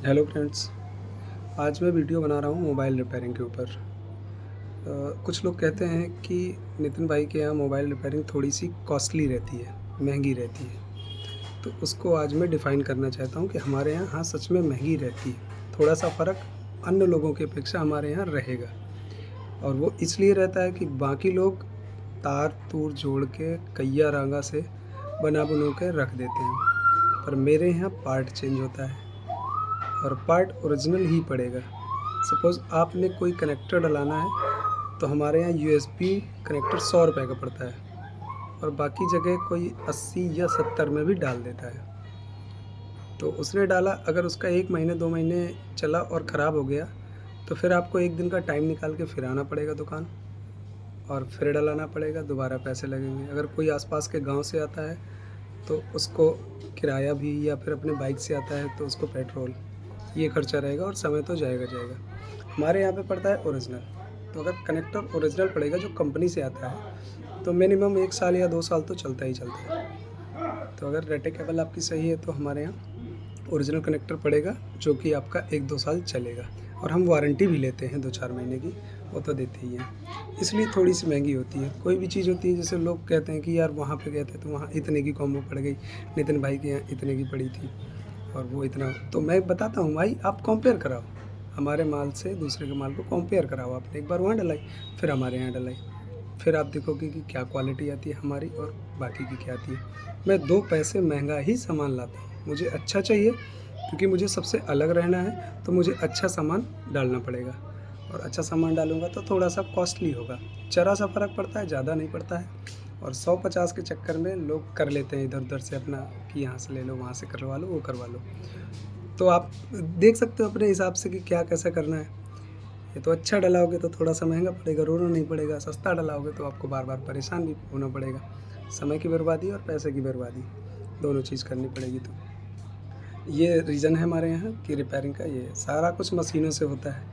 Hello friends. आज मैं video बना रहा हूँ मोबाइल रिपेयरिंग के ऊपर। कुछ लोग कहते हैं कि नितिन भाई के यहाँ मोबाइल रिपेयरिंग थोड़ी सी कॉस्टली रहती है, महंगी रहती है। तो उसको आज मैं डिफ़ाइन करना चाहता हूँ कि हमारे यहाँ हाँ सच में महंगी रहती है। थोड़ा सा फ़र्क अन्य लोगों की अपेक्षा हमारे यहाँ रहेगा, और वो इसलिए रहता है कि बाकी लोग तार तूर जोड़ के कैया रांगा से बना बनू के रख देते हैं, पर मेरे यहाँ पार्ट चेंज होता है और पार्ट ओरिजिनल ही पड़ेगा। सपोज़ आपने कोई कनेक्टर डलाना है तो हमारे यहाँ यूएसबी कनेक्टर 100 रुपये का पड़ता है, और बाकी जगह कोई 80 या 70 में भी डाल देता है। तो उसने डाला, अगर उसका 1 महीने 2 महीने चला और ख़राब हो गया तो फिर आपको एक दिन का टाइम निकाल के फिर आना पड़ेगा दुकान, और फिर डलाना पड़ेगा, दोबारा पैसे लगेंगे। अगर कोई आसपास के गांव से आता है तो उसको किराया भी, या फिर अपने बाइक से आता है तो उसको पेट्रोल, ये खर्चा रहेगा और समय तो जाएगा। हमारे यहाँ पे पड़ता है ओरिजिनल। तो अगर कनेक्टर ओरिजिनल पड़ेगा जो कंपनी से आता है तो मिनिमम 1 साल या 2 साल तो चलता ही चलता है। तो अगर रेटे केबल आपकी सही है तो हमारे यहाँ ओरिजिनल कनेक्टर पड़ेगा जो कि आपका 1-2 साल चलेगा, और हम वारंटी भी लेते हैं 2-4 महीने की, वो तो देते ही हैं। इसलिए थोड़ी सी महंगी होती है। कोई भी चीज़ होती है, जैसे लोग कहते हैं कि यार वहाँ पे गए थे तो वहाँ इतने की कॉम्बो पड़ गई, नितिन भाई के यहाँ इतने की पड़ी थी और वो इतना। तो मैं बताता हूँ भाई, आप कंपेयर कराओ हमारे माल से दूसरे के माल को, कंपेयर कराओ। आपने एक बार वहाँ डलाई, फिर हमारे यहाँ डलाई, फिर आप देखोगे कि क्या क्वालिटी आती है हमारी और बाकी की क्या आती है। मैं 2 पैसे महंगा ही सामान लाता हूँ, मुझे अच्छा चाहिए, क्योंकि मुझे सबसे अलग रहना है तो मुझे अच्छा सामान डालना पड़ेगा, और अच्छा सामान डालूँगा तो थोड़ा सा कॉस्टली होगा। ज़रा सा फ़र्क पड़ता है, ज़्यादा नहीं पड़ता है। और 100-50 के चक्कर में लोग कर लेते हैं इधर-उधर से अपना, कि यहाँ से ले लो, वहाँ से करवा लो, वो करवा लो। तो आप देख सकते हो अपने हिसाब से कि क्या कैसा करना है। ये तो अच्छा डलाओगे तो थोड़ा सा महंगा पड़ेगा, रोना नहीं पड़ेगा। सस्ता डलाओगे तो आपको बार-बार परेशान भी होना पड़ेगा। समय की बर्बादी और पैसे की बर्बादी, दोनों चीज़ करनी पड़ेगी। तो ये रीज़न है हमारे यहाँ कि रिपेयरिंग का। ये सारा कुछ मशीनों से होता है,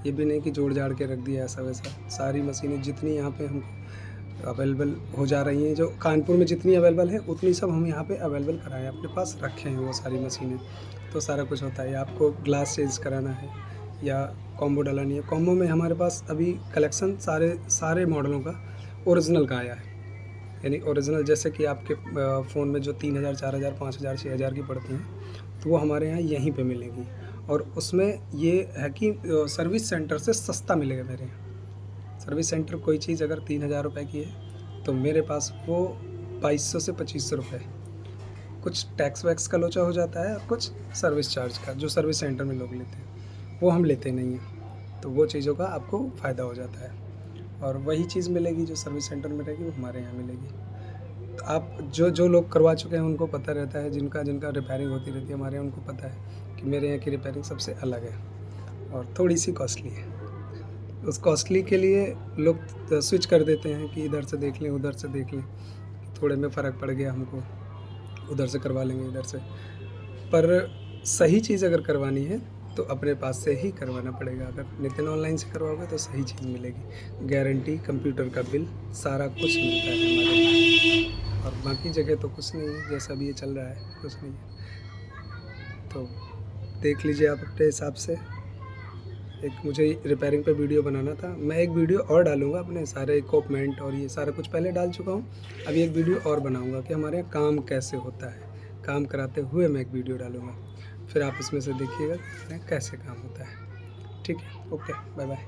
ये भी नहीं कि जोड़-जाड़ के रख दिया ऐसा वैसा। सारी मशीनें जितनी यहाँ पे हमको अवेलेबल हो जा रही हैं, जो कानपुर में जितनी अवेलेबल है उतनी सब हम यहाँ पे अवेलेबल कराएँ, अपने पास रखे हैं वो सारी मशीनें। तो सारा कुछ होता है। आपको ग्लास चेंज कराना है या कॉम्बो डलानी है, कॉम्बो में हमारे पास अभी कलेक्शन सारे मॉडलों का ओरिजिनल का आया है। यानी ओरिजिनल, जैसे कि आपके फ़ोन में जो 3000, 4000, 5000, 6000 की पड़ती हैं, तो वो हमारे यहाँ यहीं पे मिलेगी। और उसमें ये है कि सर्विस सेंटर से सस्ता मिलेगा मेरे यहाँ। सर्विस सेंटर कोई चीज़ अगर 3000 रुपये की है तो मेरे पास वो 2200 से 2500 रुपये। कुछ टैक्स वैक्स का लोचा हो जाता है और कुछ सर्विस चार्ज का, जो सर्विस सेंटर में लोग लेते हैं वो हम लेते नहीं हैं। तो वो चीज़ों का आपको फ़ायदा हो जाता है, और वही चीज़ मिलेगी जो सर्विस सेंटर में रहेगी वो हमारे यहाँ मिलेगी। तो आप जो लोग करवा चुके हैं उनको पता रहता है, जिनका रिपेयरिंग होती रहती है हमारे यहाँ, उनको पता है कि मेरे यहाँ की रिपेयरिंग सबसे अलग है और थोड़ी सी कॉस्टली है। उस कॉस्टली के लिए लोग स्विच कर देते हैं कि इधर से देख लें, उधर से देख लें, थोड़े में फ़र्क पड़ गया हमको, उधर से करवा लेंगे, इधर से। पर सही चीज़ अगर करवानी है तो अपने पास से ही करवाना पड़ेगा। अगर नितिन ऑनलाइन से करवाओगे तो सही चीज़ मिलेगी, गारंटी, कंप्यूटर का बिल, सारा कुछ मिलता है हमारे यहाँ। और बाकी जगह तो कुछ नहीं है, जैसा भी ये चल रहा है कुछ नहीं है। तो देख लीजिए आप अपने हिसाब से। एक मुझे रिपेयरिंग पे वीडियो बनाना था, मैं एक वीडियो और डालूँगा, अपने सारे इक्विपमेंट और ये सारा कुछ पहले डाल चुका हूँ। अभी एक वीडियो और बनाऊँगा कि हमारे यहाँ काम कैसे होता है, काम कराते हुए मैं एक वीडियो डालूँगा। फिर आप उसमें से देखिएगा कैसे काम होता है। ठीक है, ओके, बाय बाय।